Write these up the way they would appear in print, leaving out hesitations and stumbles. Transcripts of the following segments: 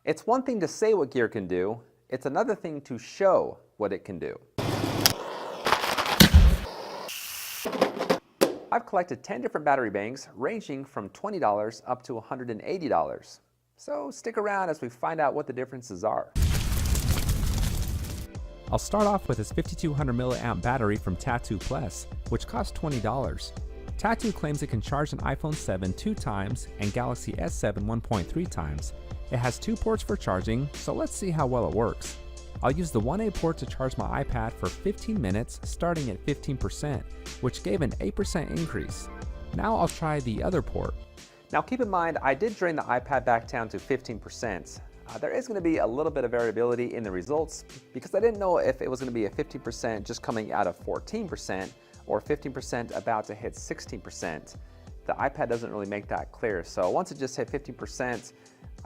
It's one thing to say what Gear can do, it's another thing to show what it can do. I've collected 10 different battery banks ranging from $20 up to $180. So stick around as we find out what the differences are. I'll start off with this 5200 milliamp battery from Tattu Plus, which costs $20. Tattu claims it can charge an iPhone 7 2 times and Galaxy S7 1.3 times. It has 2 ports for charging, so let's see how well it works. I'll use the 1A port to charge my iPad for 15 minutes, starting at 15%, which gave an 8% increase. Now I'll try the other port. Now keep in mind, I did drain the iPad back down to 15%. There is going to be a little bit of variability in the results because I didn't know if it was going to be a 15% just coming out of 14% or 15% about to hit 16%. The iPad doesn't really make that clear, so once it just hit 15%,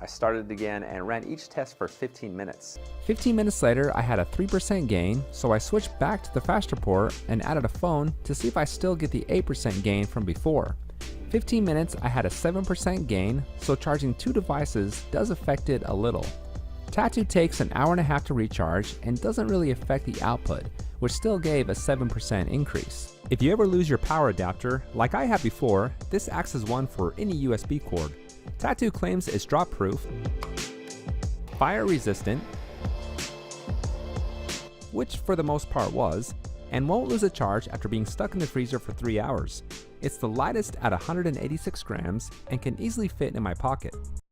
I started again and ran each test for 15 minutes. 15 minutes later, I had a 3% gain, so I switched back to the faster port and added a phone to see if I still get the 8% gain from before. 15 minutes, I had a 7% gain, so charging 2 devices does affect it a little. Tattu takes an hour and a half to recharge and doesn't really affect the output, which still gave a 7% increase. If you ever lose your power adapter, like I have before, this acts as one for any USB cord. Tattu claims it's drop proof, fire resistant, which for the most part was, and won't lose a charge after being stuck in the freezer for 3 hours. It's the lightest at 186 grams and can easily fit in my pocket.